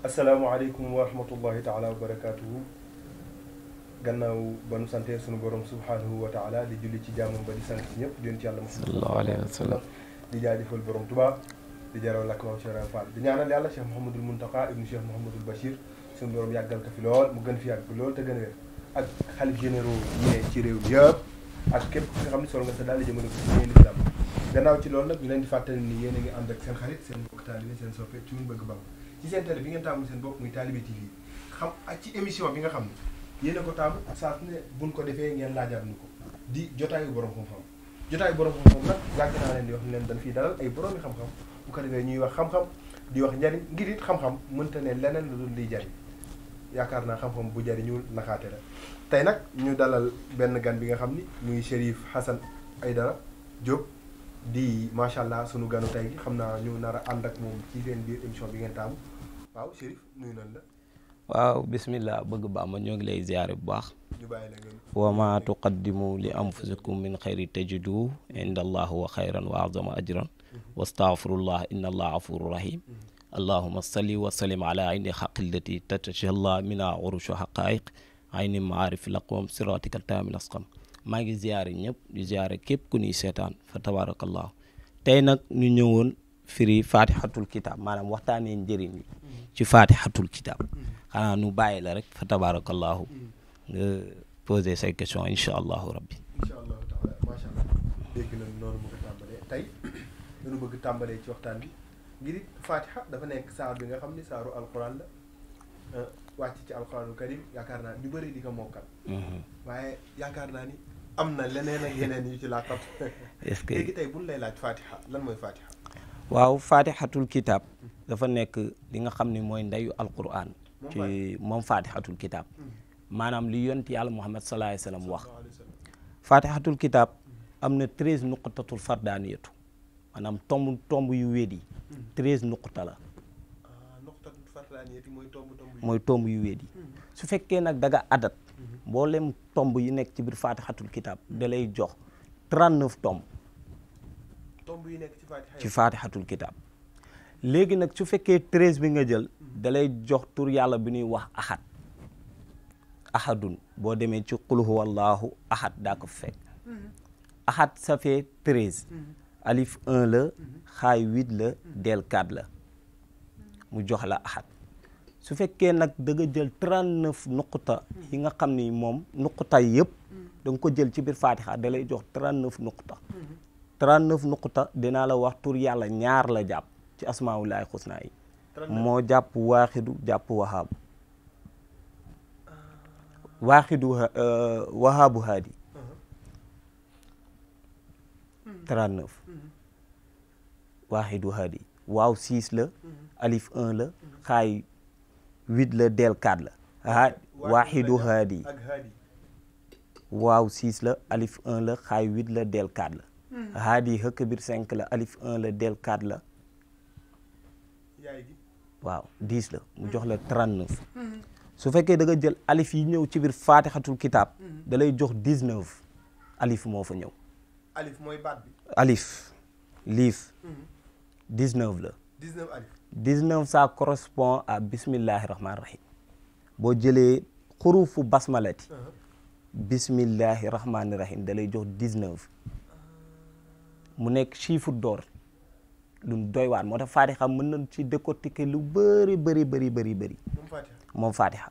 asalaamaaleykum wa rahmatullahi taala wa barakaatuhu. gannaaw ba nu santee sunu borom subhaanahu wa taala di julli ci jàmmam ba di sant ci ñëpp di yonent yàlla sallallahu alayhi wa sallam di jaajëfal borom Tuubaa di jaraw lakk moom Cheikh Fall di ñaanal yàlla Cheikh Mouhamadul Muntaqa ibnu Cheikh Mouhamadul Bachir sunu borom yàggal ko fi lool mu gën fi yàgg lool te gën a wér ak xalif généraux yi ci réew bi yëpp ak képp ki nga xam ne sol nga sa daal di jëmale ko ci yéen islam. gannaaw ci loolu nag ñu leen di fàttali ni yéen a ngi ànd ak seen xarit seen mbokk taalibe seen soppe ci Min Bëgg Bamba ci seen télé bi ngeen taamu seen bopp muy Talibé TV xam ak ci émission bi nga xam ne yéen a ko taamu saa su ne buñ ko defee ngeen laajaat ñu ko di jotaayu borom xam-xam jotaayu borom xam-xam nag yàgg naa leen di wax ne leen dañ fiy dalal ay borom yi xam-xam bu ko defee ñuy wax xam-xam di wax njariñ ngir it xam-xam mënta ne leneen lu dul liy jariñ yaakaar naa xam-xam bu jariñul naxaate la. tey nag ñu dalal benn gan bi nga xam ni muy Chérif Hassane Aidara Diop di macha allah sunu ganu tey gi xam naa ñu nar a ànd ak moom ci seen biir émission bi ngeen taamu waaw Chérif nuyu nañ la. waaw bismillah bëgg Bamba ñoo ngi lay ziare bu baax. ñu bàyyi la ngeen. wa ma tuqaddimu li anfusikum min xayri tajidu inda allah wa xayran wa azama ajran wa astaghfirullah inna allah afuru rahim allahuma salli wa sallim ala ayni xaqillati tatajalla mina urushu haqaiq ayni maarif laqwam siratika taamil asqam maa ngi ziare ñëpp di ziare képp ku ñuy seetaan fa tabarakallahu tey nag ñu ñëwoon firi fatihatul kitab maanaam waxtaanee njëriñ li ci fatihatul kitab xanaa nu bàyyi la rek fa tabarakallahu nga posé say question incha allahu rabbi. incha allahu taala macha allah dégg nañ noonu mu ko tàmbalee tey dañu bëgg tàmbalee ci waxtaan bi ngir it fatiha dafa nekk saar bi nga xam ni saaru alquran la wàcc ci alquranul karim yaakaar naa ñu bëri di ko mokkal. waaye yaakaar naa ni am na leneen ak yeneen yu ci laaxat. est-ce que léegi tey buñ lay laaj fatiha lan mooy fatiha. waaw fatihatul kitab dafa nekk li nga xam ne mooy ndeyu alquran. ci moom fatihatul kitab maanaam li yonent yàlla Muhammad sallallahu alayhi wa sallam wax fatihatul kitab am na 13 nuqtatul fardaniyatu maanaam tomb yu wéet yi 13 nuqta la nuqtatul fardaniyatu mooy tomb yu wéet yi su fekkee nag da nga adat mboolem tomb yi nekk ci biir fatihatul kitab da lay jox 39 tomb yi nekk ci fatihatul kitab léegi nag su fekkee 13 bi nga jël da lay jox tur yàlla bi ñuy wax ahad ahadun boo demee ci qul huwallahu ahad daa ko fekk ahad ça fait 13 alif 1 la xaay 8 la del 4 la mu jox la ahad su fekkee nag da nga jël 39 nuqta yi nga xam ni moom nuqta yëpp da nga ko jël ci biir fatiha da lay jox 39 nuqta 39 nuqta dinaa la wax tur yàlla ñaar la jàpp ci asmaaullahi xusna yi moo jàpp waaxidu jàpp wahaabu waaxidu wahaabu haadi 39 waaxidu haadi waaw 6 la alif 1 la xaay 8 la del 4 la waaxidu haadi waaw 6 la alif 1 la xaay 8 la del 4 la haadi hëkk biir 5 la alif 1 la del 4 la waaw 10 la mu jox la 39 su fekkee da nga jël alif yi ñëw ci biir fatihatul kitab da lay jox 19 alif moo fa ñëw alif mooy baat bi alif liif 19 la 19 alif 19 ça correspond à bismillahi rahmani rahim boo jëlee xurufu basmalati bismillahi rahmani rahim da lay jox 19 mu nekk chiffre d'or lu doy waar moo tax fatiha mën nañ ci décortiquer lu bëri moom fatiha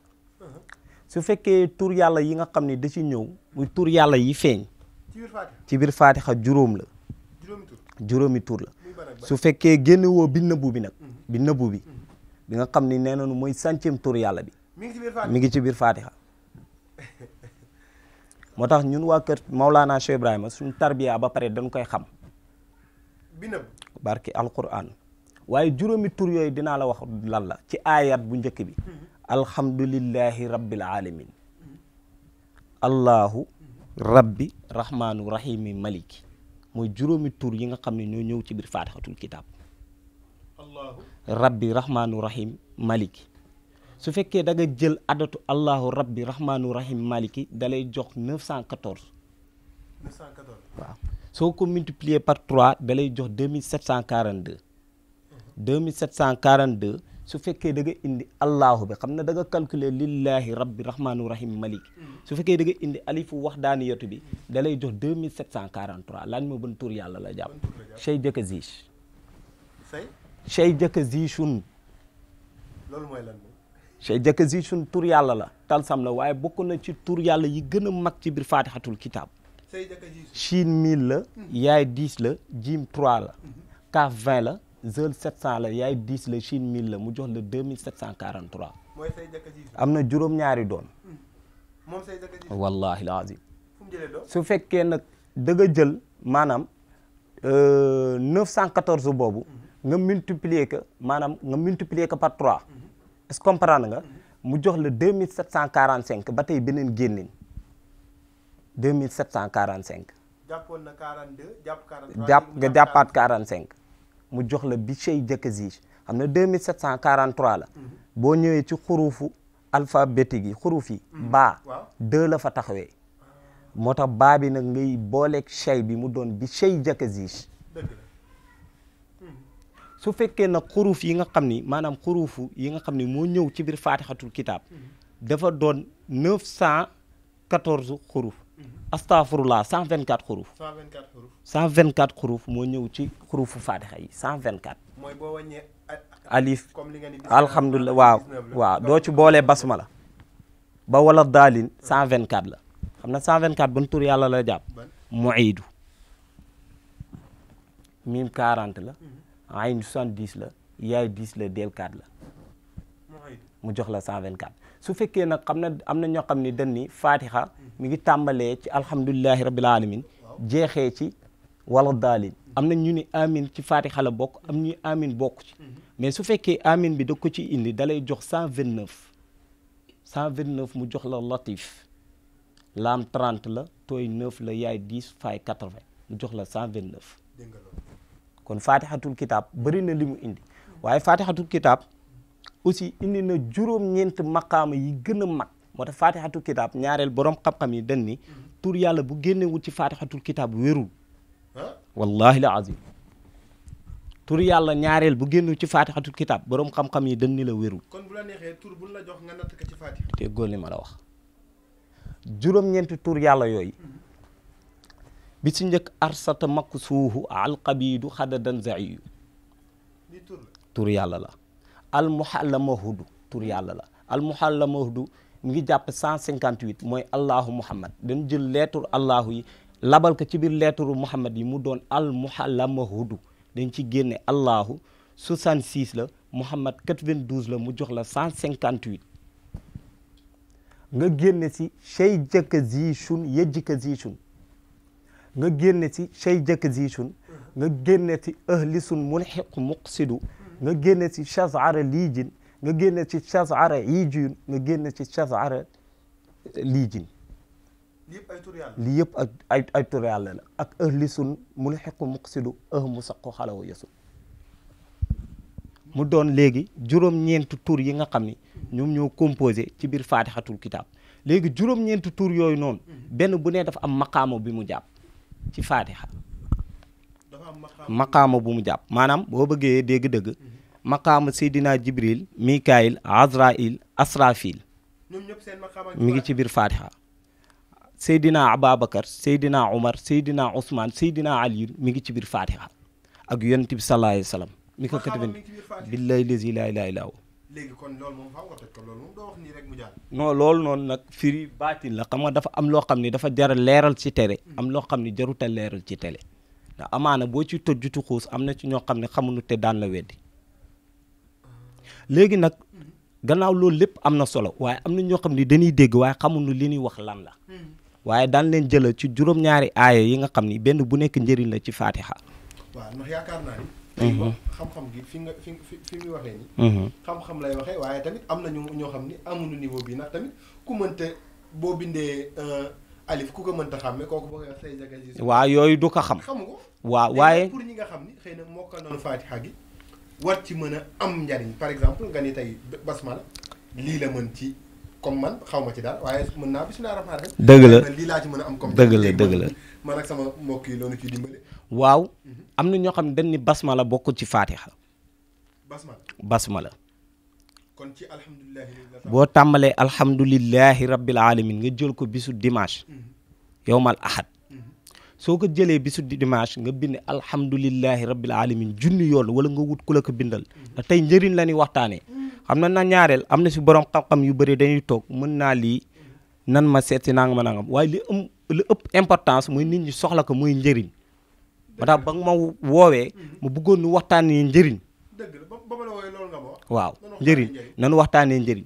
su fekkee tur yàlla yi nga xam ne da ci ñëw muy tur yàlla yi feeñ ci biir fatiha juróom la juróomi tur la su fekkee génne woo bi nëbbu bi nag bi nëbbu bi bi nga xam ne nee nañu mooy centième tur yàlla bi mi ngi ci biir fatiha moo tax ñun waa kër Maulana Cheikh Ibrahima suñu tarbiya ba pare dañ koy xam barki alquran waaye juróomi tur yooyu dinaa la wax lan la ci ayat bu njëkk bi alhamdulillahi rabbil alamin allahu rabbi rahmanu rahimi maliki mooy juróomi tur yi nga xam ne ñoo ñëw ci biir fatihatul kitab allahu rabbi rahmanu rahim maliki su fekkee da nga jël adatu allahu rabbi rahmanu rahim maliki da lay jox 914 waaw soo ko multiplier par 3 da lay jox 2742 2742 su fekkee da nga indi allahu bi xam na da nga calculer lillahi rabbi rahmanu rahim malik su fekkee da nga indi alifu waxdaaniyatu bi da lay jox 2743 laaj ma ban tur yàlla la jàpp chey jëkka ziich chey jëkka ziichun loolu mooy lan chey jëkka ziichun tur yàlla la talsam la waaye bokk na ci tur yàlla yi gën a mag ci biir fatihatul kitab Chine 1000 la yaay 10 la jim 3 la kaaf 20 la zeul 700 la yaay 10 la Chine 1000 la mu jox la 2743 mooy say jëkka ziichun am na juróom-ñaari doon moom say jëkka ziichun wallahi alazim fu mu jëlee doon su fekkee nag da nga jël maanaam 914 boobu nga multiplier que maanaam nga multiplier que par 3 est-ce que comprendre nga mu jox la 2745 ba tey beneen génnin 2745 jàppoon na 42 jàpp 43 nga jàppaat 45 mu jox la bi chey jëkka ziich xam na 2743 la boo ñëwee ci xuruufu alphabétique yi xuruuf yi baa 2 la fa taxawee moo tax baa bi nag ngay booleeg chey bi mu doon bi chey jëkka ziich su fekkee nag xuruuf yi nga xam ni maanaam xuruufu yi nga xam ni moo ñëw ci biir faatixatul kitaab dafa doon 914 xuruuf astafurlah 124 xuruuf 124 xuruuf moo ñëw ci xuruufu faatixa yi 124 mooy boo wàññee alif comme li nga ni alhamdulilah waaw doo ci boolee basmala ba wala daalin 124 la xam na 124 ban tur yàlla la jàpp muidu mim 40 la ayn 70 la yaay 10 la del 4 la mu jox la 124 su fekkee nag xam na am na ñoo xam ni dañ ni fatiha mi ngi tàmbalee ci alhamdulillahi rabbil alamin jeexee ci wala daalin am na ñu ni amin ci fatiha la bokk am ñu amin bokk ci mais su fekkee amin bi da ko ci indi da lay jox 129 mu jox la latif laam 30 la tooy 9 la yaay 10 fay 80 mu jox la 129 kon fatihatul kitab bëri na li mu indi waaye fatihatul kitab aussi indi na juróom-ñeent maqaama yi gën a mag moo tax fatihatul kitab ñaareel borom xam-xam yi dañ ni tur yàlla bu génnewul ci fatihatul kitab wérul wallahi la azim tur yàlla ñaareel bu génnewul ci fatihatul kitab borom xam-xam yi dañ ni la wérul kon bu la neexee tur buñ la jox nga natt ko ci fatiha te góor li ma la wax juróom-ñeenti tur yàlla yooyu bi ci njëkk arsata makk suuhu alqabidu xadadan zaiyu tur yàlla la almuhallamahudu tur yàlla la almuhallamahudu mi ngi jàpp 158 mooy allahu muhammad dañ jël lettre allahu yi labal ko ci biir lettre muhammad yi mu doon almuhallamahudu dañ ci génne allahu 66 la muhammad 92 la mu jox la 158 nga génne si chey jëkka zichun yejjika zichun nga génne si chey jëkka zichun nga génne si ahlisun mulhiq muqsidu nga génne si chazara liijin nga génne si chazara ijun nga génne si chazara liijin lii yëpp ay tur yàlla la ak ahlisun mulhiq muqsidu mu saqo xalawa yasun mu doon léegi juróom-ñeenti tur yi nga xam ni ñoom ñoo composé ci biir faatixatul kitab léegi juróom-ñeenti tur yooyu noonu benn bu ne dafa am maqaama bi mu jàpp ci faatixa maqaama bu mu jàpp maanaam boo bëggee dégg-dëgg maqaama Seydina Jibril Mikail Azrail Asrafil mi ngi ci biir faatixa Seydina Ababacar Seydina Omar Seydina Ousmane Seydina Ali mi ngi ci biir faatixa ak yonent bi sallallahu alayhi wa sallam mi ko kataba billahi lazi la ilaha illa hu léegi kon loolu moom faaw nga toj ko loolu moom doo wax nii rek mu jàll non loolu noonu nag firi baatin la xam nga dafa am loo xam ni dafa jar a leeral ci télé am loo xam ni jarut a leeral ci télé ndax amaana boo ci toj jutu xuus am na ci ñoo xam ne xamuñu te daan la weddi léegi nag gannaaw loolu lépp am na solo waaye am na ñoo xam ni dañuy dégg waaye xamuñu li ñuy wax lan la waaye daan leen jëlal ci juróom-ñaari aaya yi nga xam ni benn bu nekk njëriñ la ci faatiha waaw ndax yaakaar naa ni xam-xam gi fi muy waxee ni xam-xam lay waxee waaye tamit am na ñoo xam ni amuñu niveau bi ndax tamit ku mënta boo bindee alif ku ko mënta xàmme kooku boo koy wax say jaga ji waaw yooyu du ko xam xamu ko waaw waaye pour ñi nga xam ni xëy na mokkal noonu faatiha gi war ci mën a am njariñ par exemple nga ni tey basmala lii la mën ci comme man xaw ma ci daal waaye mën naa bismillah rahmaan rahim dëgg la lii laa ci mën a am comme dëgg la man ak sama mbokk yi loolu ci dimbale waaw am na ñoo xam ne dañ ni basmala bokkul ci faatiha basmala kon ci alhamdulilah. boo tàmbalee alhamdulilahi rabbil alamin nga jël ko bisu dimanche yowmal ahad soo ko jëlee bisu dimanche nga bind alhamdulilahi rabbil alamin junni yoon wala nga wut ku la ko bindal te tey njëriñ la ñuy waxtaanee xam na ñaareel am na si borom xam-xam yu bëri dañuy toog mën naa lii nan ma seet si nangam nangam waaye li ëpp importance muy nit ñi soxla ko muy njëriñ ba tax ba nga ma woowee ma bëggoon nu waxtaanee njëriñ. dëgg la ba ma la woowee loolu nga ma wax. waaw njëriñ nanu waxtaanee njëriñ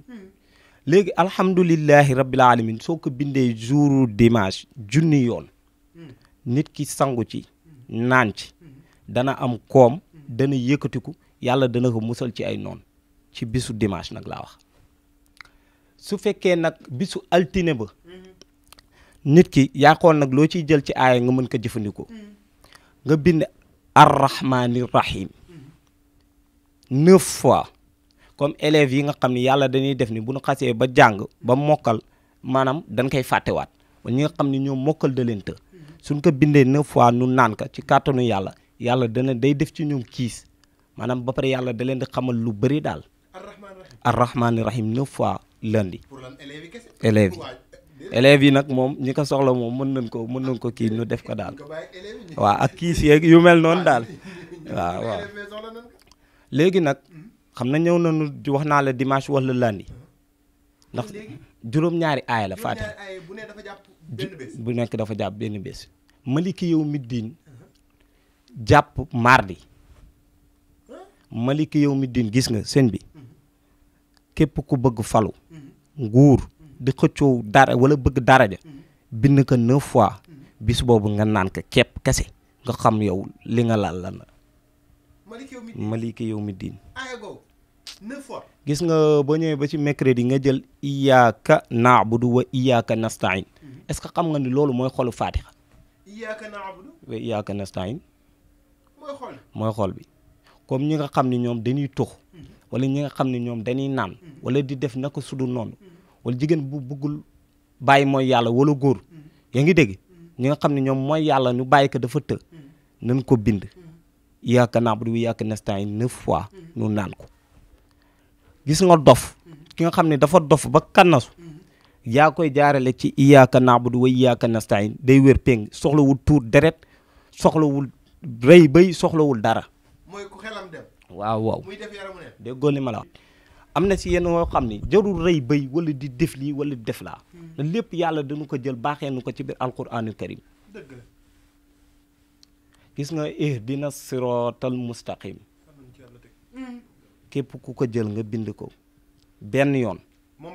léegi alhamdulilahi rabbil alamin soo ko bindee jour dimanche junni yoon nit ki sangu ci naan ci dana am koom dana yëkkatiku yàlla dana ko musal ci ay noon ci bisu dimanche nag laa wax su fekkee nag bisu altine ba nit ki yaa xool nag loo ciy jël ci aaya nga mën ko jëfandikoo nga bind arrahmani rahim 9 fois comme élèves yi nga xam ne yàlla dañuy def ni bu ñu xasee ba jàng ba mokkal maanaam dañ koy fàttewaat wala ñi nga xam ne ñoom mokkal da leen të suñ ko bindee 9 fois nu naan ka ci kàttanu yàlla dana day def ci ñoom kiis maanaam ba pare yàlla da leen di xamal lu bëri daal arrahmani rahim 9 fois lundi élèves yi nag moom ñi ko soxla moom mën nañ ko kii ñu def ko daal waaw ak kiis yeeg yu mel noonu daal waaw léegi nag xam na ñëw nañu wax naa la dimanche wala lundi ndax juróom-ñaari aaya la Fatiha bu nekk dafa jàpp benn bés maliki yow mi diin jàpp mardi maliki yow mi diin gis nga sëñ bi képp ku bëgg falu nguur di xëccoo dara wala bëgg daraja bind ko 9 fois bis boobu nga naan ko képp kese nga xam yow li nga laal lan la maliki yow mi diin 9 fois gis nga boo ñëwee ba ci mercredi nga jël iyyaka na'budu wa iyyaka nasta'in est-ce que xam nga ni loolu mooy xolu Fatiha iyyaka na'budu wa iyyaka nasta'in mooy xol bi comme ñi nga xam ne ñoom dañuy tux wala ñi nga xam ne ñoom dañuy naan wala di def naka sudu noonu wala jigéen bu bëggul bàyyi mooy yàlla wala góor yaa ngi dégg ñi nga xam ne ñoom mooy yàlla ñu bàyyi ko dafa të nañ ko bind iyyaka na'budu wa iyyaka nasta'in 9 fois ñu naan ko gis nga dof ki nga xam ne dafa dof ba kannasu yaa koy jaarale ci iyyaka na'budu wa iyyaka nasta'in day wér péng soxlawul tuur deret soxlawul rëy bay soxlawul dara mooy ku xelam dem waaw muy def yaramu ne déggoo li ma la wax am na si yenn yoo xam ne jarul rëy bay wala di def lii wala di def laa lépp yàlla dañu ko jël baaxee nu ko ci biir alquranul karim dëgg la gis nga ihdina siratal mustaqim képp ku ko jël nga bind ko benn yoon moom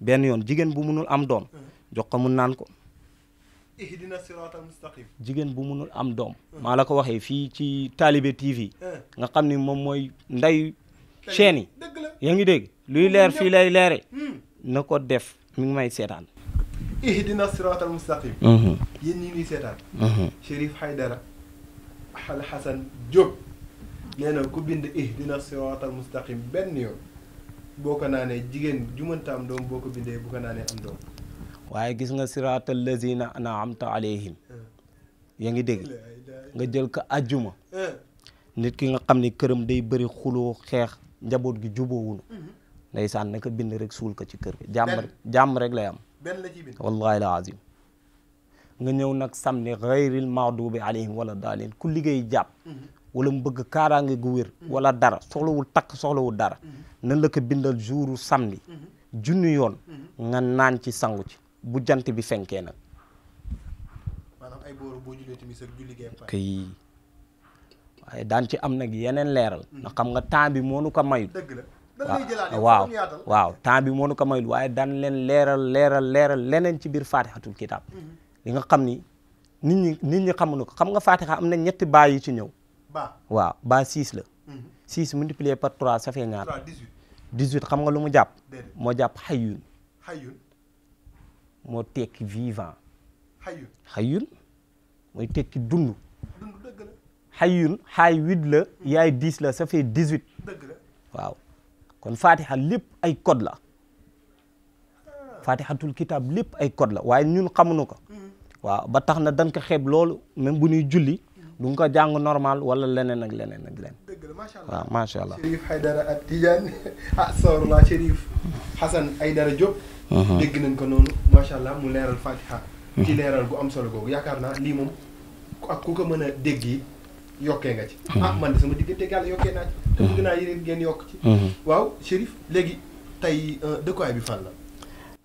benn yoon jigéen bu munul am doom jox ko mu naan ko ihdina siratal mustaqim jigéen bu munul am doom maa la ko waxee fii ci Talibe TV nga xam ni moom mooy nday chaîne yi yaa ngi dégg luy leer fii lay leere na ko def mi ngi may seetaan ihdina siratal mustaqim yéen ñi ngi seetaan Chérif Haydara Al Hasan Diop nee na ku bind ihdina siratal mustaqim benn yoon boo ko naanee jigéen ju mënta am doom boo ko bindee bu ko naanee am doom waaye gis nga siratal lazina an'amta alayhim yaa ngi dégg nga jël ko ajjuma nit ki nga xam ni këram day bëri xuloo xeex njaboot gi juboowunu ndeysaan naka bind rek suul ko ci kër gi jàmm rek lay am benn la ci bind wallahi la azim nga ñëw nag samedi ghayril maghdubi alayhim wala daalin ku liggéey jàpp wala mu bëgg kaaraange gu wér wala dara soxlawul takk soxlawul dara nan la ko bindal jouru samedi junni yoon nga naan ci sangu ci bu jant bi fenkee nag maanaam ay booru boo jullee tamit ak julli gee kay waaye daan ci am nag yeneen leeral ndax xam nga temps bi moo nu ko mayul dëgg la waaw temps bi moo nu ko mayul waaye daan leen leeral leneen ci biir fatihatul kitab li nga xam ni nit ñi xamuñu ko xam nga fatiha am na ñetti baa yi ci ñëw waaw baa 6 la 6 multiplié par 3 ça fait ñaar 18 xam nga lu mu jàpp moo jàpp xayyun moo tekki vivant xayyun mooy tekki dund xayyun xaay 8 la yaay 10 la ça fait 18 waaw kon fatiha lépp ay code la fatihatul kitab lépp ay code la waaye ñun xamuñu ko waaw ba tax na dañ ko xeeb loolu même bu ñuy julli du nga ko jàng normal wala leneen ak leneen ak leneen. dëgg la macha allah waaw macha allah. Chérif Haydara ak Tidiane sawrla Chérif Hassan Haydara Diop. dégg nañ ko noonu macha allah mu leeral Fatiha. ci leeral gu am solo googu yaakaar naa lii moom ak ku ko mën a dégg yi yokkee nga ci. man de sama diggante yàlla yokkee naa ci. te bëgg naa yéen ngeen yokk ci. waaw Chérif léegi tey dëkkuwaay bi fan la.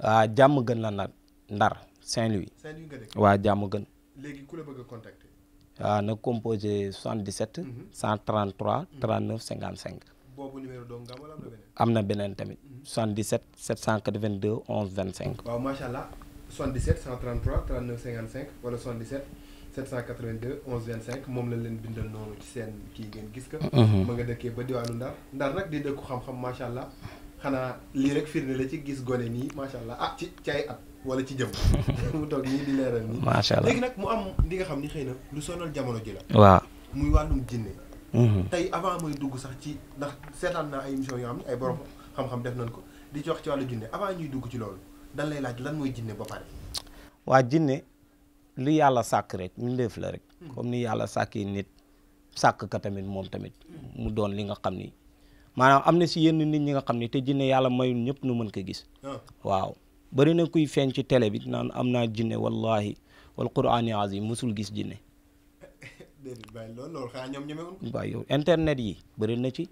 waaw jàmm gën la Ndar Saint-Louis. Saint-Louis nga dëkk. waaw jàmm gën. léegi ku la bëgg a contacter. waaw na composé 77. 133 39 55. boobu numéro dong nga wala am na beneen. am na beneen tamit. 77 782 11 25. waaw macha allah 77 133 39 55 wala 77 782 11 25 moom la leen bindal noonu ci seen kii ngeen gis ka. ma nga dëkkee ba diwaanu Ndar Ndar nag di dëkku xam-xam macha allah xanaa lii rek firnde la ci gis gone nii macha allah ci ay at. wala ci jëm mu toog nii di leeral nii. macha allah léegi nag mu am li nga xam ni xëy na lu sonal jamono ji la. waaw muy wàllum jinne. tey avant mooy dugg sax ci ndax seetaan naa ay émission yoo xam ne ay borom xam-xam def nañ ko di ci wax ci wàllu jinne avant ñuy dugg ci loolu dan lay laaj lan mooy jinne ba pare. waa jinne lu yàlla sàkk rek ñu def la rek. comme ni yàlla sàkkee nit sàkk ka tamit moom tamit mu doon li nga xam ni maanaam am na si yenn nit ñi nga xam ni te jinne yàlla mayul ñëpp nu mën ko gis. waaw. bari na kuy feeñ ci télé bi naan am naa jinne wallahi wal qur'ani azim musul gis jinne. déedéet bàyyi loolu xanaa ñoom ñemewuñ ko. waaw yow internet yi bari na ci.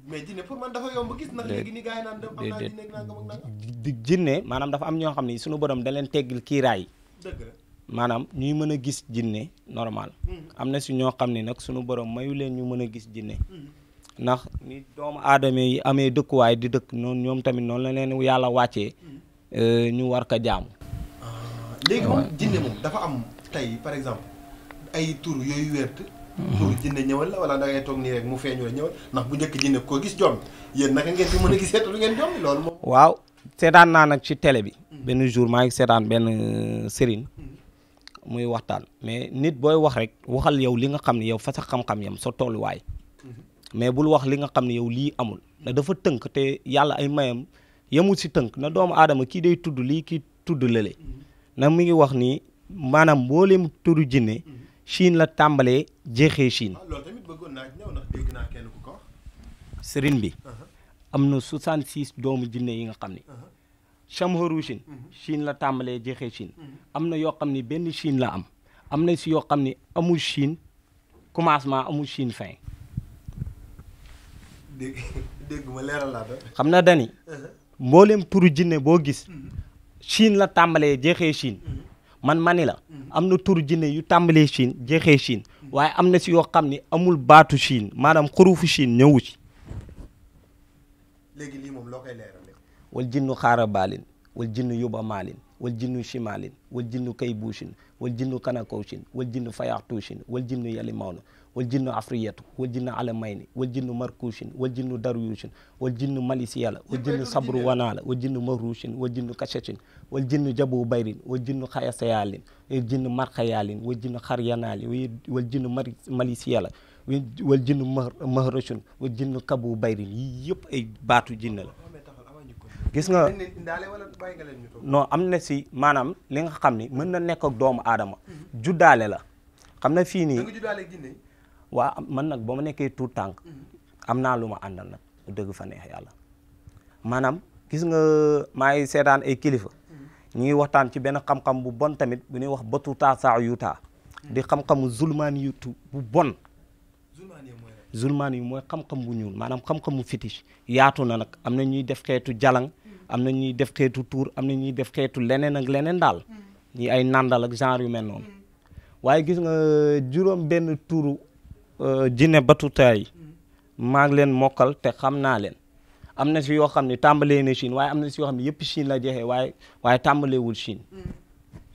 mais jinne pour man dafa yomb gis ndax léegi ni gars yi naan am naa jinne nangam ak nangam. jinne maanaam dafa am ñoo xam ne suñu borom da leen teggil kiiraay. dëgg la maanaam ñuy mën a gis jinne normal. am na si ñoo xam ne nag suñu borom mayu leen ñu mën a gis jinne. ndax ni doomu aadama yi amee dëkkuwaay di dëkk noonu ñoom tamit noonu la leen yàlla wàccee ñu war ko jaamu. léegi moom jinne moom dafa am tey par exemple ay tur yooyu wért pour jinne ñëwal la wala da ngay toog nii rek mu feeñu la ñëwal ndax bu njëkk jinne koo gis jom yéen naka ngeen fi mën a gisee te du ngeen jom loolu moom. waaw seetaan naa nag ci télé bi. benn jour maa ngi seetaan benn sëriñ muy waxtaan mais nit booy wax rek waxal yow li nga xam ne yow fa sa xam-xam yam sa tolluwaay. mais bul wax li nga xam ne yow lii amul na dafa tënk te yàlla ay mayam yemul si tënk na doomu aadama kii day tudd lii kii tudd lële na mu ngi wax ni maanaam mboolem turu jinne Chine la tàmbalee jeexee Chine. loolu tamit bëggoon naa ñëw ndax dégg naa kenn ku ko wax. sëriñ bi am na 66 doomu jinne yi nga xam ni chamharu Chine Chine la tàmbalee jeexee Chine am na yoo xam ni benn Chine la am na si yoo xam ni amul Chine commencement amul Chine fin. dégg ma leeral laa xam na dani mboolem turu jinne boo gis Chine la tàmbalee jeexee Chine man mani la am na turu jinne yu tàmbalee Chine jeexee Chine waaye am na si yoo xam ni amul baatu Chine maanaam xurufu Chine ñëwu ci. léegi lii moom loo koy leeral. wal jinnu xaara baalin wal jinnu yuba maalin wal jinnu shimalin wal jinnu kay buushin wal jinnu kanakowshin wal jinnu fayaxtuushin wal jinnu yali mawna wal jinnu afriyatu wal jinnu alamayni wal jinnu markushin wal jinnu daryushin wal jinnu malisiyala wal jinnu sabru wanaala wal jinnu mahrushin wal jinnu kashashin wal jinnu jabu bayrin wal jinnu xayasayalin wal jinnu marxayalin wal jinnu xaryanaalin wal jinnu malisiyala wal jinnu mahrushin wal jinnu kabu bayrin yi yëpp ay baatu jinne la. gis nga non am na si maanaam li nga xam ni mën na nekk ak doomu aadama juddaale la xam na fii nii waa man nag ba ma nekkee tuut tànk am naa lu ma àndal nag dëgg fa neex yàlla maanaam gis nga maa ngi seetaan ay kilifa ñu ngi waxtaan ci benn xam-xam bu bon tamit bu ñuy wax batuta saa yuta di xam-xamu zulmaani yutu bu bon zulmaani yu mooy xam-xam bu ñuul maanaam xam-xamu fétiche yaatu na nag am na ñuy def xeetu jalang am na ñuy def xeetu tuur am na ñuy def xeetu leneen ak leneen daal ñi ay nandal ak genre yu mel noonu waaye gis nga juróom benn tuuru jinne batuta yi maa ngi leen mokkal te xam naa leen am na si yoo xam ne tàmbalee na Chine waaye am na si yoo xam ne yëpp Chine la jeexee waaye tàmbaleewul Chine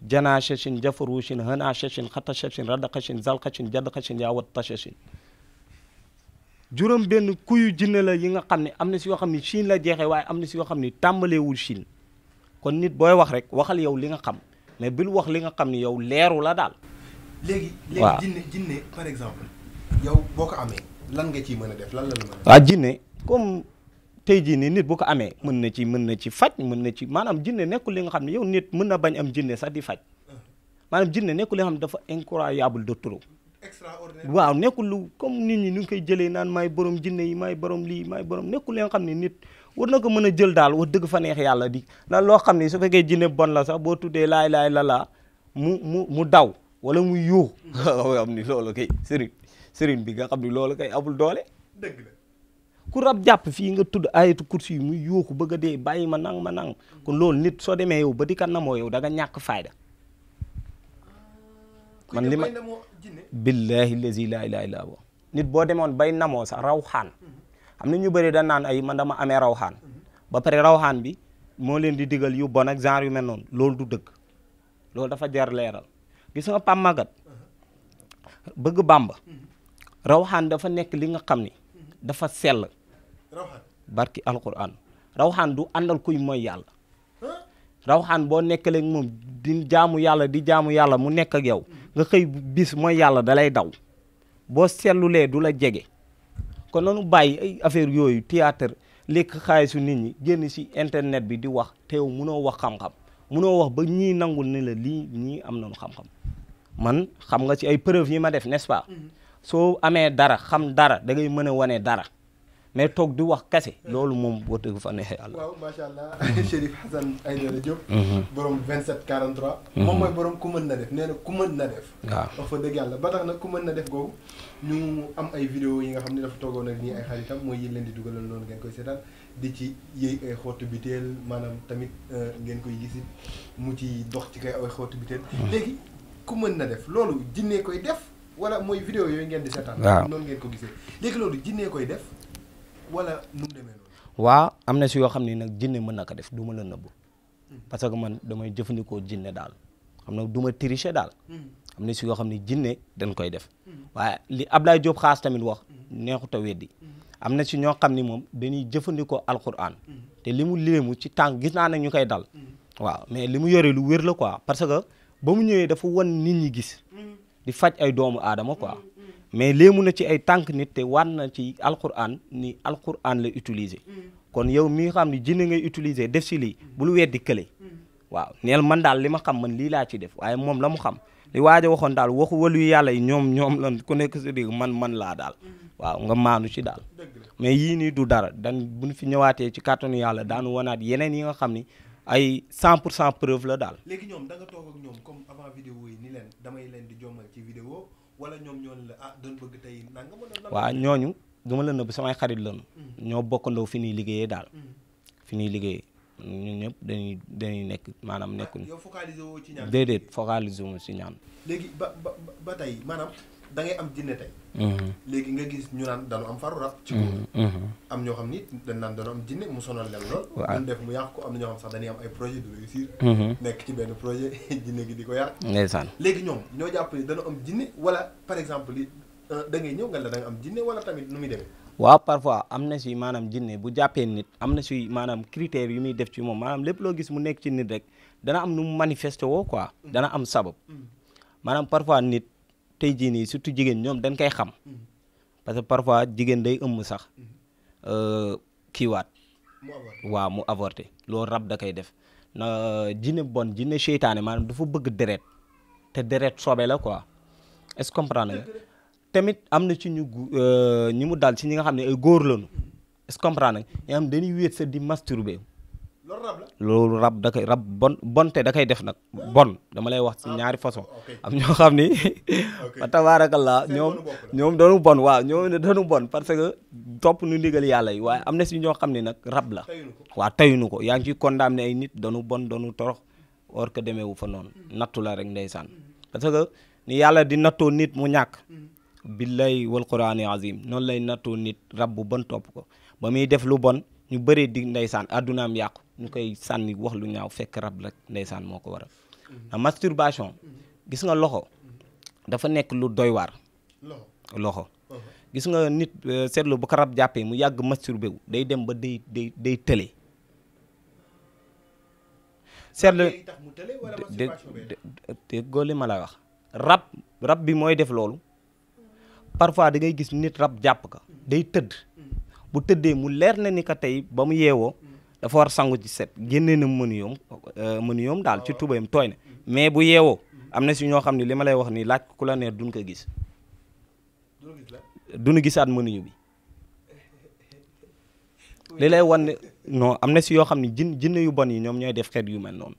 janaa chachin jafaru Chine hana chachin xata chachin rada chachin zal chachin jadd chachin yaa wat chachin juróom benn kuyu jinne la yi nga xam ne am na si yoo xam ne Chine la jeexee waaye am na si yoo xam ne tàmbaleewul Chine kon nit booy wax rek waxal yow li nga xam mais bul wax li nga xam ne yow leeru la daal. léegi jinne par exemple yow boo ko amee lan nga ciy mën a def lan la mën a. waaw jinne comme tey jii nii nit bu ko amee mën na ci faj mën na ci maanaam jinne nekkul li nga xam ne yow nit mën na bañ am jinne sax di faj maanaam jinne nekkul yoo xam ne dafa incroyable de trop. extraordinaire waaw nekkul lu comme nit ñi ñu ngi koy jëlee naan maay borom jinne yi maay borom lii maay borom nekkul yoo xam ne nit war na ko mën a jël daal wax dëgg fa neex yàlla di la loo xam ne su fekkee jinne bon la sax boo tuddee laay la mu daw wala mu yuux nga xam ni loolu kay sëriñ bi nga xam ni loolu kay amul doole. dëgg la ku rab jàpp fii nga tudd ayatu kursi yi muy yuuxu bëgg a dee bàyyi ma nang kon loolu nit soo demee yow ba di ka namoo yow da nga ñàkk fayda. man li ma billahi lazi la ilaha illa huwa nit boo demoon bay namoo sax rawxaan am na ñu bëri da naan ay man dama amee rawxaan ba pare rawxaan bi moo leen di digal yu bon ak genre yu mel noonu loolu du dëgg loolu dafa jar leeral gis nga Pam Magat bëgg Bàmba rawxaan dafa nekk li nga xam ni dafa sell barki alquran rawxaan du àndal kuy mooy yàlla rawxaan boo nekkaleeg moom di jaamu yàlla mu nekk ak yow nga xëy bis mooy yàlla dalay daw boo sellulee du la jege kon nanu bàyyi ay affaire yooyu théâtre lekk xaalisu nit ñi génn ci internet bi di wax te yow munoo wax xam-xam munoo wax ba ñii nangul ni la lii ñii am nañu xam-xam man xam nga ci ay preuve yi ma def n'est-ce pas soo amee dara xam dara da ngay mën a wane dara mais toog di wax kese loolu moom boo dëgg fa neexee yàlla. waaw macha allah Chérif Hassane Aïdara Diop. borom 27 43. moom mooy borom ku mën na def nee na ku mën na def. waaw wax fa dëgg yàlla ba tax nag ku mën na def googu ñu am ay vidéo yi nga xam ne dafa toogoon ak nii ay xaritam mooy yi leen di dugalal noonu ngeen koy seetaan di ci yëy ay xottu biteel maanaam tamit ngeen koy gisit mu ci dox ci kay ay xottu biteel. léegi ku mën na def loolu jinnee koy def wala mooy vidéo yooyu ngeen di seetaan. waaw noonu ngeen ko gisee léegi loolu jinnee koy def. wala nu mu demee noonu. waaw am na si yoo xam ne nag jinne mën na ko def du ma la nëbbu parce que man damay jëfandikoo jinne daal xam na du ma tricher daal. am na si yoo xam ne jinne dañ koy def waaye li Ablaye Diop xaas tamit wax neexut a weddi am na si ñoo xam ni moom dañuy jëfandikoo alquran te li mu léemu ci tànk gis naa ne ñu koy dal waaw mais li mu yore lu wér la quoi parce que ba mu ñëwee dafa wan nit ñi gis di faj ay doomu aadama quoi. mais léemu na ci ay tànk nit te war na ci alquran ni alquran la utiliser kon yow mi nga xam ne jinne ngay utiliser def si lii bul weddi kële waaw neel man daal li ma xam man lii laa ci def waaye moom la mu xam li waaja waxoon daal waxu walu yàlla yi ñoom lan ku nekk si dégg man laa daal waaw nga maanu ci daal mais yii nii du dara dan buñ fi ñëwaatee ci kàttanu yàlla daanu wanaat yeneen yi nga xam ni ay 100% preuve la daal. léegi ñoom da nga toog ak ñoom comme avant vidéo yi ni leen damay leen di jommal ci vidéo wala ñoom ñoo la doon bëgg tey nangam wala. waaw ñooñu duma la nëbb samay xarit lañu. ñoo bokkandoo fi ñuy liggéeyee daal. fi ñuy liggéeyee ñun ñëpp dañuy nekk maanaam nekkuñu. yow focalisé woo ci ñaan. déedéet focalisé wu ci ñaan. léegi ba tey maanaam da ngay am jinne tey. léegi nga gis ñu naan dañu am faru rab. ci am ñoo xam ni dañ naan dañu am jinne mu sonal leen lool. waaw def mu yàq ko am na ñoo xam sax dañuy am ay projet de réussir. nekk ci benn projet jinne gi di ko yàq. ndeysaan léegi ñoom ñoo jàpp ni dañu am jinne wala par exemple li da ngay ñëw nga la da nga am jinne wala tamit nu muy demee. waaw parfois am na si maanaam jinne bu jàppee nit am na si maanaam critères yu muy def ci moom maanaam lépp loo gis mu nekk ci nit rek dana am nu mu manifesté woo quoi. dana am sabab maanaam parfois nit. tey jii nii surtout jigéen ñoom dañ koy xam parce que parfois jigéen day ëmb sax kiiwaat waaw mu avorté loolu rab da koy def na jinne bon jinne seytaane maanaam dafa bëgg deret te deret sobe la quoi est-ce que comprendre nga tamit am na ci ñi mu dal ci ñi nga xam ne ay góor lañu est-ce que comprendre nga ñoo xam dañuy wéet sa di masturber loolu rab da koy rab bonte da koy def nag bon dama lay wax ci ñaari façon am ñoo xam ni fa tabarakallah ñoom dañu bon waaw ñoom ne dañu bon parce que topp nu ndigal yàlla yi waaye am na si ñoo xam ne nag rab la waaw tayuñu ko yaa ngi ciy condamné ay nit dañu bon dañu torox or que demeewu fa noonu nattu la rek ndeysaan parce que ni yàlla di nattoo nit mu ñàkk billahi wal qur'ani azim noonu lay nattoo nit rab bu bon topp ko ba muy def lu bon ñu bëree di ndeysaan addunaam yàqu ñu koy sànni wax lu ñaaw fekk rab rek ndeysaan moo ko waral a masturbation gis nga loxo dafa nekk lu doy waar loxo gis nga nit seetlu bu ko rab jàppee mu yàgg masturbé wu day dem ba day tële seetlu te góoli ma lay wax rab bi mooy def loolu parfois da ngay gis nit rab jàpp ka day tëdd bu tëddee mu leer na ni ka tey ba mu yeewoo dafa war sangu ci set génnee na mënu yoom daal ci tubayam tooy na mais bu yeewoo am na si ñoo xam ne li ma lay wax nii laaj ku la neer duñ ko gis duñu gisaat mënuñu bi li lay wan ne non am na si yoo xam ne jinne yu bon yi ñoom ñooy def xeet yu mel noonu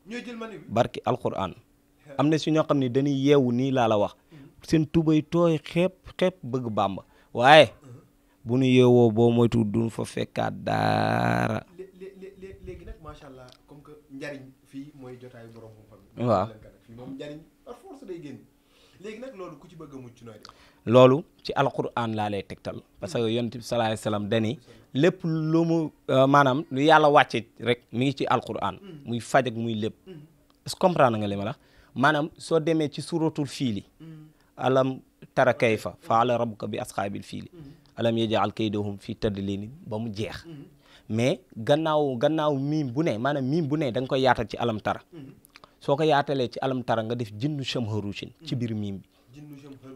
barki alquran am na si ñoo xam ne dañuy yeewu nii laa la wax seen tubay tooy xeep bëgg Bàmba waaye bu ñu yeewoo boo moytu duñ fa fekkaat daara léegi nag macha allah comme que njariñ fii mooy jotaayu borom xam-xam waaw fii moom njariñ par force day génn léegi nag loolu ku ci bëgg a mucc nooy def loolu ci alquran laa lay tegtal parce que yonent bi sallallahu alayhi wasallam dani lépp lu mu maanaam lu yàlla wàcce rek mi ngi ci alquran muy faj ak muy lépp est-ce que comprendre nga li ma la maanaam soo demee ci suratul fiili alam tara kayfa faala rabbuka bi asxaabil fiili alam yaj'al kaydahum fi tadlil ba mu jeex mais gannaaw miim bu ne maanaam miim bu ne da nga koy yaatal ci alam tara soo ko yaatalee ci alam tara nga def jinnu shamharushin ci biir miim bi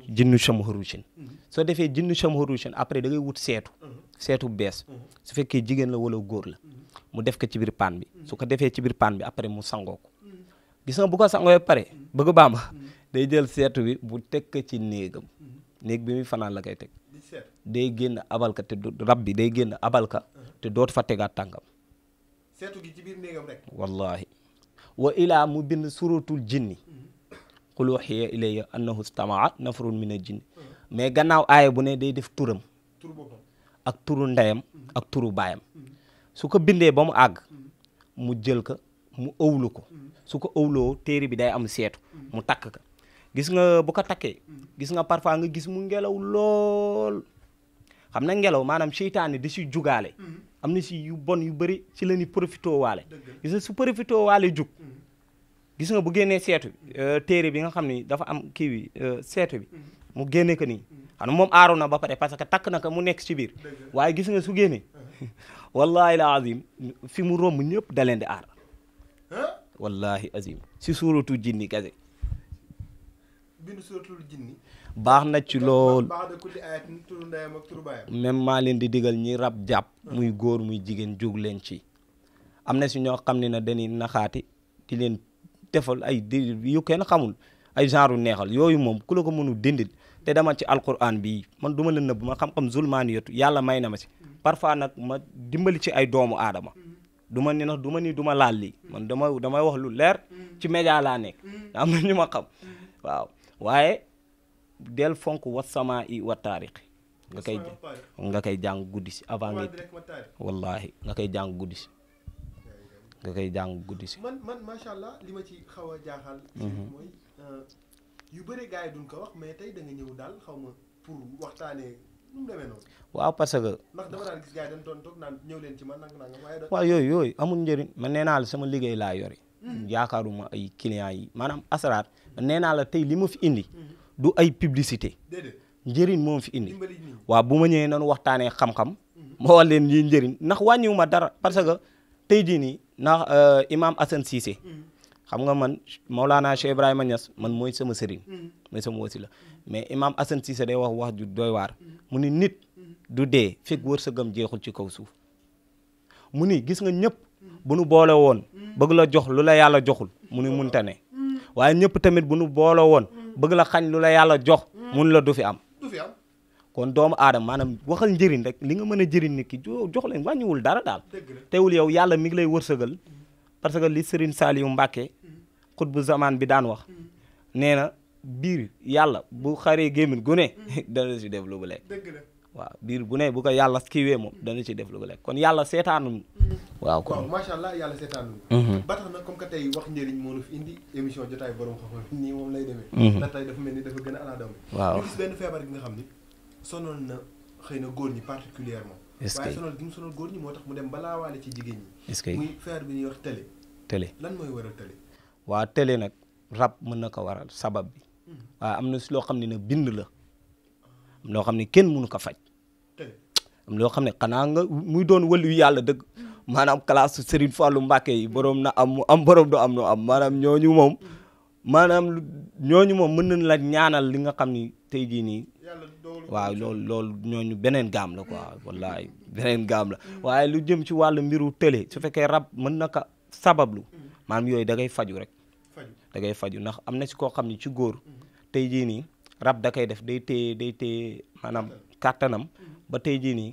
jinnu shamharushin soo defee jinnu shamharushin après da ngay wut seetu bees su fekkee jigéen la wala góor la mu def ko ci biir paan bi su ko defee ci biir paan bi après mu sangoo ko gis nga bu ko sangoo pare bëgg Bàmba day jël seetu bi bu teg ko ci néegam néeg bi muy fanaan la koy teg day génn abalka te rab bi day génn abalka te dootu fa tegaat tànkam seetu gi ci biir néegam rek wallahi wa ilaa mu bind suratul jinni qul uhiya ilayya annahu istama'a nafrun min al-jinni mais gannaaw aaya bu ne day def turam ak turu ndeyam ak turu baayam su ko bindee ba mu àgg mu jël ko mu ëwlu ko su ko ëwloo téere bi day am seetu mu takk ka gis nga bu ko takkee gis nga parfois nga gis mu ngelaw lool xam na ngelaw maanaam seytaane da si jugaale am na si yu bon yu bëri ci la ñuy profité waale gis nga su profité waale jug gis nga bu génnee seetu bi téere bi nga xam ni dafa am kii bi seetu bi mu génne ko nii xam na moom aaru na ba pare parce que takk na ko mu nekk ci biir waaye gis nga su génnee wallahi la azim fi mu romb ñëpp da leen di aar wallahi azim si suuratu jinni kase bindu suratul jinni baax na ci lool baax na kulli ayatin turu ndeyam ak turu baayam même maa leen di digal ñi rab jàpp muy góor muy jigéen jóg leen ci am na si ñoo xam ne na dañuy naxaati di leen defal ay yu kenn xamul ay genre neexal yooyu moom ku la ko mënu dindil te dama ci alquran bi man du ma la nëbb ma xam-xam zulmaaniyatu yàlla may na ma si parfois nag ma dimbali ci ay doomu aadama du ma ni nag du ma laal lii man damay wax lu leer ci média laa nekk am na ñu ma xam waaw waaye del fonk wa samaa i wa taariq nga koy jàng guddi si avant nga wallahi nga koy jàng guddi si man macha allah li ma ci xaw a jaaxal mooy yu bëri gars yi duñ ko wax mais tey da nga ñëw daal xaw ma pour waxtaanee nu mu demee noonu waaw parce que ndax dama daan gis gars yi dañ doon toog naan ñëw leen ci man nanga waaye waaw yooyu amul njëriñ man nee naa la sama liggéey laa yore yaakaaruma ay clients yi maanaam asraar nee naa la tey li ma fi indi du ay publicité njëriñ moom fi indi waaw bu ma ñëwee noonu waxtaanee xam-xam ma wax leen yi njëriñ ndax wàññiwu ma dara parce que tey jii nii ndax imam Assane Cissé xam nga man Maulana Cheikh Ibrahima Niass man mooy sama sëriñ mooy sama wasila mais imam Assane Cissé day wax ju doy waar mu ni nit du dee fekk wërsëgam jeexul ci kaw suuf mu ni gis nga ñëpp bu nu boole woon bëgg la jox lu la yàlla joxul mu ni munta ne waaye ñëpp tamit bu nu boole woon bëgg la xañ lu la yàlla jox mun la du fi am kon doomu aadama maanaam waxal njëriñ rek li nga mën a jëriñ nit ki jox leen wàññiwul dara daal teewul yow yàlla mi ngi lay wërsëgal parce que li Serigne Saliou Mbacké xutbu zaman bi daan wax nee na biir yàlla bu xaree gémmin gu ne dana si def lu bu lekk waaw biir bu ne bu ko yàlla kiiwee moom dana ci def lu bu lekk kon yàlla seetaanum waaw kon macha allah yàlla seetaanum ba tax na comme que tey wax njëriñ moo nu fi indi émission jotaay borom xam-xam nii moom lay demee ndax tey dafa mel ni dafa gën a ala daw waaw ñu gis benn feebar gi nga xam ni sonal na xëy na góor ñi particulièrement waaye sonal gi mu sonal góor ñi moo tax mu dem balaa waale ci jigéen ñi est-ce que muy feebar bi ñuy wax télé lan mooy waral télé waaw télé nag rab mën na ko waral sabab bi waaw am na si loo xam ne nag bind la am loo xam ne kenn mënu ko faj am loo xam ne xanaa nga muy doon wëlu yàlla dëgg maanaam classe Serigne Fallou Mbacké yi borom na am borom du am no am maanaam ñooñu moom mën nañ la ñaanal li nga xam ni tey jii nii waaw loolu ñooñu beneen gaam la quoi wallahi beneen gaam la waaye lu jëm ci wàllu mbiru télé su fekkee rab mën na ko sabablu maanaam yooyu da ngay faju rek da ngay faju ndax am na si koo xam ne ci góor tey jii nii rab da koy def day téye maanaam kàttanam ba tey jii nii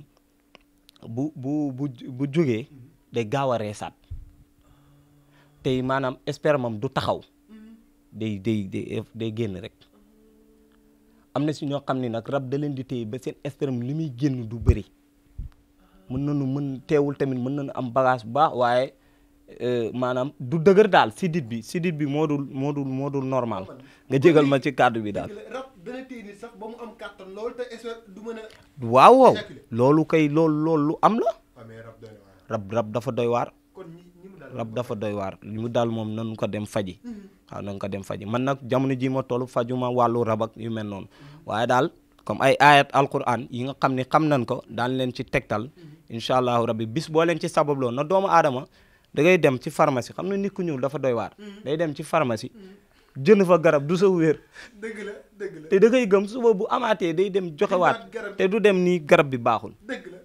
bu jógee day gaaw a reesaat tey maanaam spermam du taxaw day génn rek am na si ñoo xam ne nag rab da leen di téye ba seen sperme li muy génn du bëri teewul tamit mën nañu am bagage bu baax waaye maanaam du dëgër daal sidit bi moo dul normal nga jégal ma ci kàddu bi daal. rab dana téye nit sax ba mu am kàttan loolu te du mën a. waaw loolu kay loolu lu am la. rab dafa doy waar. rab dafa doy waar li mu daal moom nañu ko dem faji waaw nañu ko dem faji man nag jamono ji ma toll fajuma wàllu rab ak yu mel noonu waaye daal comme ay ayat alquran yi nga xam ne xam nañ ko daan leen ci tegtal incha allahu rabbi bis boo leen ci sababloo na doomu aadama da ngay dem ci pharmacie xam na nit ku ñuul dafa doy waar day dem ci pharmacie jënd fa garab du sa wér dëgg la te da ngay gëm suba bu amaatee day dem joxewaat te du dem nii garab bi baaxul dëgg la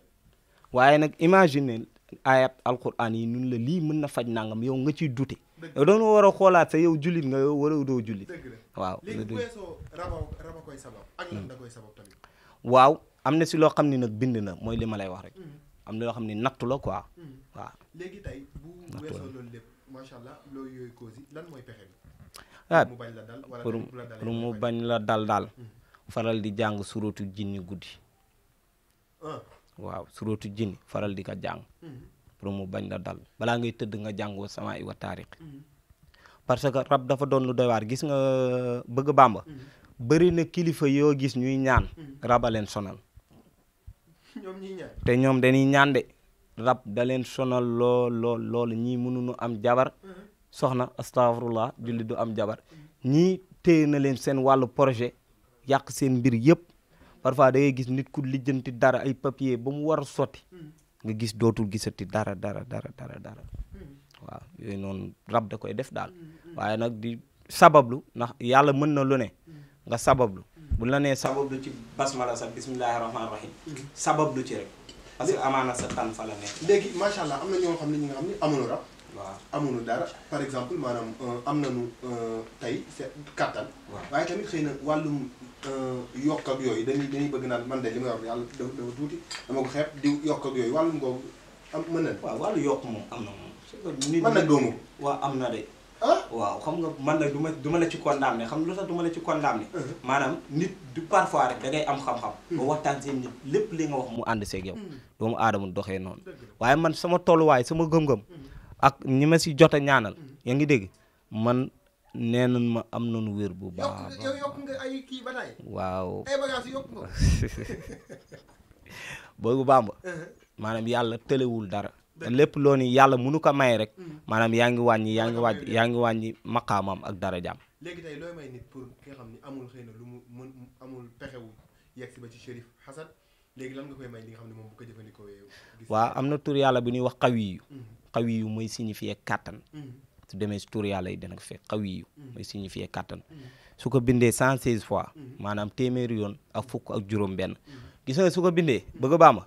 waaye nag imagine ayat alquran yi nun la lii mën na faj nangam yow nga ciy dute yow doon war a xoolaat sa yow jullit nga yow wala doo jullit waaw léegi bu weesoo raba koy sabab ak lan da koy sabab tamit waaw am na si loo xam ne nag bind na mooy li ma lay wax rek am na loo xam ne nattu la quoi waaw léegi tey bu weesoo loolu lépp macha allah loolu yooyu cause yi lan mooy pexe bi mu bañ la dal wala pour mu bañ la dal daal faral di jàng suratu jinni guddi waaw suratu jinni faral di ko jàng pour mu bañ la dal balaa ngay tëdd nga jàngoo sama wa taariq parce que rab dafa doon lu doy waar gis nga bëgg bàmba bëri na kilifa yoo gis ñuy ñaan raba leen sonal te ñoom dañuy ñaan de rab da leen sonal loolu ñii mënuñu am jabar soxna astafurlah julli du am jabar ñii téye na leen seen wàllu projet yàq seen mbir yëpp parfois da ngay gis nit ku lijjanti dara ay papier ba mu war a sotti nga gis dootul gisati dara waaw yooyu noonu rab da koy def daal waaye nag di sabablu ndax yàlla mën na lu ne nga sabablu bu la nee sabablu ci basmala sax bismillahi rahmaani rahim sabablu ci rek parce que amaana sa tan fa la nekk. léegi macha allah am na ñoo xam ne ñi nga xam ne amuñu rab. waaw amuñu dara par exemple maanaam am nañu tey kattan. waaye tamit xëy na wàllum yokk ak yooyu dañuy bëgg naan man de li may wax yàlla dafa tuuti dama ko xeeb di yokk ak yooyu wàllum googu am mën na. waaw wàllu yokk moom am na moom. man nag doomu. waaw am na de. waaw xam nga man nag du ma la ci condamné xam nga lu tax du ma la ci condamné maanaam nit du parfois rek da ngay am xam-xam ba waxtaan seen nit lépp li nga wax mu ànd seeg yow doomu aadama doxee noonu waaye man sama tolluwaay sama gëm-gëm ak ñi ma si jot a ñaanal yaa ngi dégg man nee nañ ma am nañu wér bu baax yokk nga ay kii ba tey waaw ay bagages yokk nga boobu bamba maanaam yàlla tëlewul dara lépp loo ni yàlla mënu ko may rek maanaam yaa ngi wàññi maqaamam ak darajaam. léegi tey looy may nit pour ki nga xam ni amul xëy na lu mu mën amul pexewu yegg si ba ci Chérif Hassane léegi lan nga koy may li nga xam ne moom bu ko jëfandikoo waaw am na tur yàlla bi ñuy wax xawiyu xawiyu mooy signifier kàttan su demee si tur yàlla yi dana ko fekk xawiyu mooy signifier kàttan su ko bindee 116 fois maanaam téeméeri yoon ak fukk ak juróom benn gis nga su ko bindee bëgg baama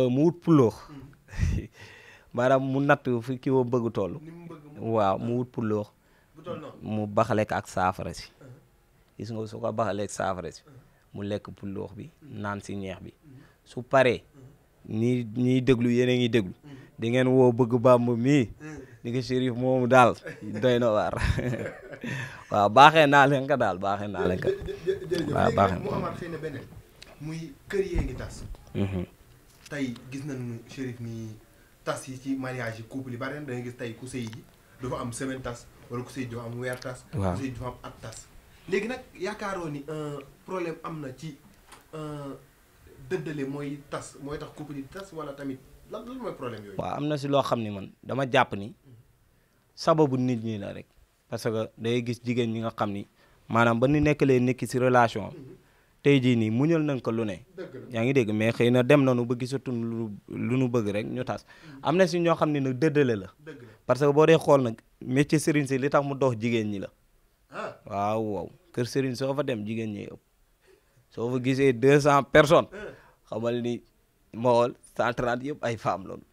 mu wut puloox maanaam mu natt fi ki woo bëgg toll waaw mu wut puloox mu baxale ko ak saafara si gis nga su ko baxalee ak saafara si mu lekk puloox bi naan si ñeex bi su paree ñiy déglu yéen a ngi déglu di ngeen woo bëgg bàmb mii ni ko Chérif moomu daal doy na waar waaw baaxee naa leen ko daal baaxee naa leen ko waaw baaxee mu amaat xëy na beneen muy kër yee ngi tas tey gis nañu Chérif ni tas yi ci mariage yi couple yi bari na da ngay gis tey ku sëy ji dafa am semaine tas wala ku sëy dafa am weer tas ku sëy dafa am at tas léegi nag yaakaaroo ni problème am na ci dëddale mooy tas mooy tax couple yi tas wala tamit lan mooy problème yooyu. waaw am na si loo xam ni man dama jàpp ni sababu nit ñi la rek parce que day gis jigéen ñi nga xam ni maanaam ba ñu nekkalee nekki si relation tey jii nii muñal nañ ko lu ne yaa ngi dégg mais xëy na dem nañu ba gisatuñ lu nu bëgg rek ñu tas am na si ñoo xam ne nag dëddale la parce que boo dee xool nag métier sëriñ si li tax mu dox jigéen ñi la waaw kër sëriñ soo fa dem jigéen ñi ëpp soo fa gisee 200 personnes xamal ni mool 130 yëpp ay femmes loolu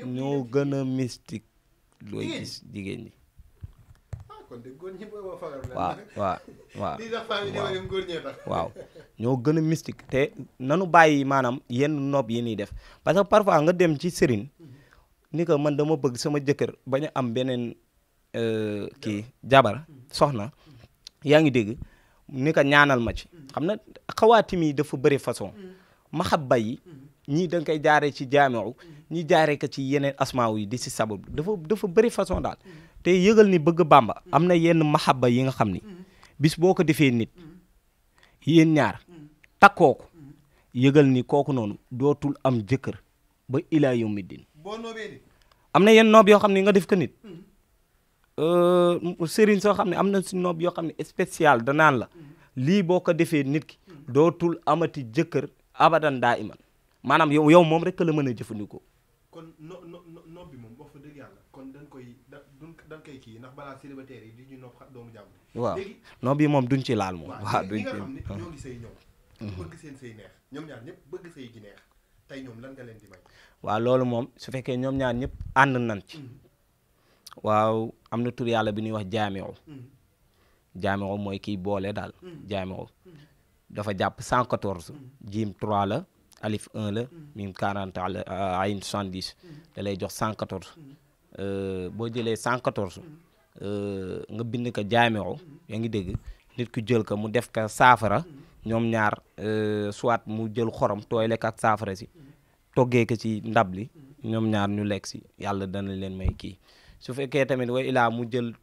ñoo gën a mystique looy gis jigéen ñi waaw ñoo gën a mystique te nanu bàyyi maanaam yenn nopp yi ñuy def parce que parfois nga dem ci sëriñ ni ko man dama bëgg sama jëkkër bañ a am beneen kii jabar soxna yaa ngi dégg ni ko ñaanal ma ci xam na xawaatim yi dafa bëri façon mahabba yi ñii da nga koy jaaree ci jaamiu ñi jaaree ko ci yeneen asmaaw yi di si sabab dafa bëri façon daal te yëgal ni bëgg Bàmba am na yenn mahabba yi nga xam ni bis boo ko defee nit yéen ñaar takkoo ko yëgal ni kooku noonu dootul am jëkkër ba ilaa yawmi din am na yenn noob yoo xam ne nga def ko nit sëriñ soo xam ne am na si noob yoo xam ne spécial danaan la lii boo ko defee nit ki dootul amati jëkkër abadan daa iman maanaam yow moom rek la mën a jëfandikoo. kon noob bi moom wax fa dëgg yàlla kon dañ koy kii ndax balaa célibataire yi di ñu noob doomu jàmm. waaw noob bi moom duñ ci laal moom. waaw duñ ci nga xam ne ñoo ngi sëy ñoom. bëgg seen sëy neex ñoom ñaar ñëpp bëgg sëy gi neex tey ñoom lan nga leen di may. waaw loolu moom su fekkee ñoom ñaar ñëpp ànd nañ ci. waaw am na tur yàlla bi ñuy wax jaamiu jaamiu mooy kiy boole daal jaamiu dafa jàpp 114 jiim 3 la alif 1 la mim 40 ayn 70 da lay jox 114 boo jëlee 114 nga bind ko jaamiu yaa ngi dégg nit ku jël ko mu def ko saafara ñoom ñaar soit mu jël xorom tooy lekk ak saafara si toggee ko ci ndab li ñoom ñaar ñu lekk si yàlla dana leen may kii su fekkee tamit way ilaa mu jël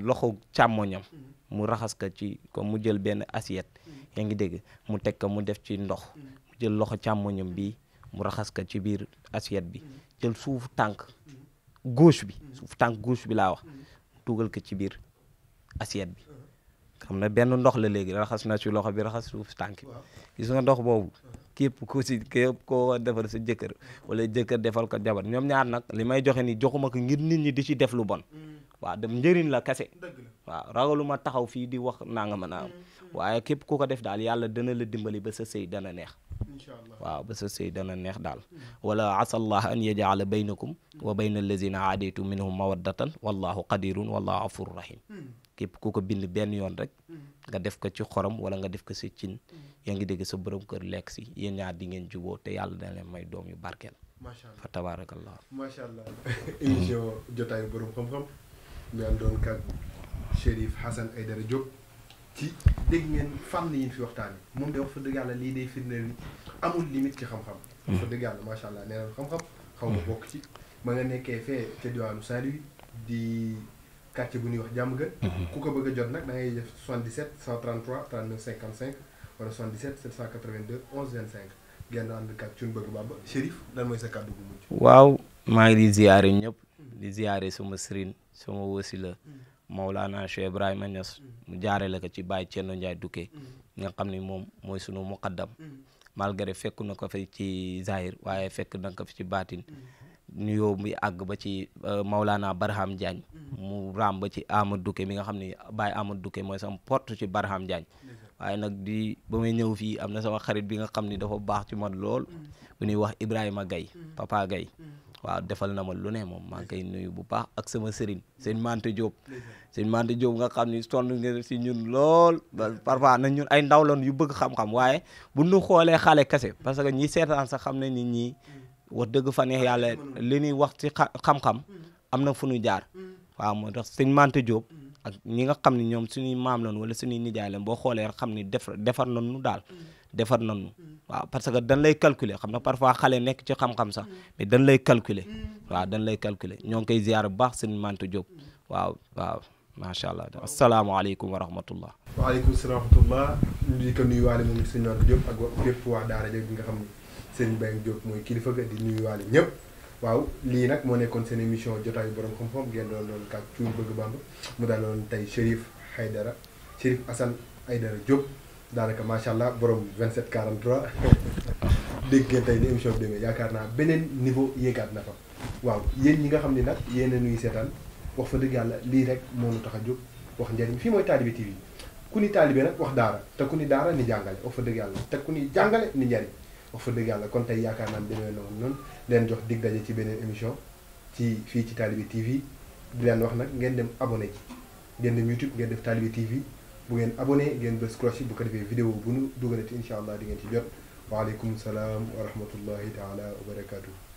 loxo càmmoñam mu raxas ko ci comme mu jël benn assiette yaa ngi dégg mu teg ko mu def ci ndox mu jël loxo càmmoñam bi mu raxas ko ci biir assiette bi jël suufu tànk gauche bi suufu tànk gauche bi laa wax mu dugal ko ci biir assiette bi xam na benn ndox la léegi raxas na ci loxo bi raxas suufu tànk bi gis nga ndox boobu képp koo defal sa jëkkër wala jëkkër defal ko jabar ñoom ñaar nag li may joxe ni joxuma ko ngir nit ñi di ci def lu bon waaw dem njëriñ la kese waaw ragaluma taxaw fii di wax nanga ma naam waaye képp ku ko def daal yàlla dana la dimbali ba sa sëy dana neex waaw ba sa sëy dana neex daal wala asallah an yaj'ala baynakum wa bayna allazina aadaytum minhum mawaddatan wallahu qadirun wallahu afur rahim képp ku ko bind benn yoon rek nga def ko ci xorom wala nga def ko si cin yaa ngi dégg sa borom kër lekk si yéen ñaar di ngeen juboo te yàlla dana leen may doom yu barkeel macha allah fa tabarakallah macha allah émission jotaayu borom xam-xam ñu àndoon kak Chérif Hassane Aidara Diop ci dégg ngeen fànn yi fi waxtaanee moom de wax fa dëgg yàlla lii day firndeel ni amul limite ci xam-xam wax fa dëgg yàlla macha allah nee na xam-xam xaw ma bokk ci ma nga nekkee fee ca diwaanu Saint-Louis di quartier bu ñuy wax jàmm gën ku ko bëgg a jot nag da ngay def 77 133 39 55 wala 77 782 11 25 genn ànd kat cun bëgg Bamba Chérif lan mooy sa kàddu gu mujj. waaw maa ngi di ziyaare ñëpp di ziyaare sama sëriñ sama wasila Maulana Cheikh Ibrahima Niass mu jaare la ko ci Baye Thierno Ndiaye Duké nga xam ne moom mooy sunu muqaddam malgré fekk na ko fi ci zahir waaye fekk na ko fi ci baatin nuyoo bi àgg ba ci Maulana Barham Diagne mu raam ba ci Amadou Duké mi nga xam ne Baye Amadou Duké mooy sama porte ci Barham Diagne waaye nag di ba may ñëw fii am na sama xarit bi nga xam ni dafa baax ci man lool bu ñuy wax Ibrahima Gaye Papa Gaye waaw defal na ma lu ne moom maa ngi koy nuyu bu baax ak sama sëriñ sëñ Mante Diop nga xam ni sonn nga si ñun lool parfois na ñun ay ndaw lañ yu bëgg xam-xam waaye bu ñu xoolee xale kese parce que ñi seetaan sax xam ne nit ñi wax dëgg fa neex yàlla li ñuy wax ci xam-xam am na fu ñu jaar waaw moo tax sëñ Mante Diop ak ñi nga xam ne ñoom suñuy maam lañ wala suñuy nijaay lañ boo xoolee xam ni defar nañu daal defar nañu waaw parce que dañ lay calculer xam na parfois xale nekk ci xam-xam sax mais dañ lay calculer waaw dañ lay calculer ñoo ngi koy ziar bu baax sëñ Mante Diop waaw macha allah asalaamaaleykum wa rahmatullah. waaleykum salaam wa rahmatullah ñu di ko nuyuwaale moom it sëñ Mante Diop ak bépp waa daara bi nga xam ne sëñ Baye Diop mooy kilifa ga di nuyuwaale ñëpp. waaw lii nag moo nekkoon seen émission jotaayu borom xam-xam ngeen doon loolu kàk cuur bëgg Bamba mu daal doon tey Chérif Hassane Aidara Diop daanaka macha allah borom 27 43 dégg ngeen tey ni émission bi demee yaakaar naa beneen niveau yéegaat na fa waaw yéen ñi nga xam ne nag yéen a nuy seetaan wax fa dëgg yàlla lii rek moo nu tax a jóg wax njëriñ fii mooy Talibe TV ku ni taalibe nag wax daara te ku ni daara ni jàngale wax fa dëgg yàlla te ku ni jàngale ni njëriñ wax fa dëgg yàlla kon tey yaakaar naa demee noonu leen jox dig daje ci beneen émission ci fii ci Talibe TV di leen wax nag ngeen dem abonné ji ngeen dem YouTube ngeen def Talibé TV bu ngeen abonné ngeen bës cloche bu ko defee vidéo bu nu dugalati incha allah di ngeen ci jot waaleykum salaam wa rahmatullahi taala wa barakaatu.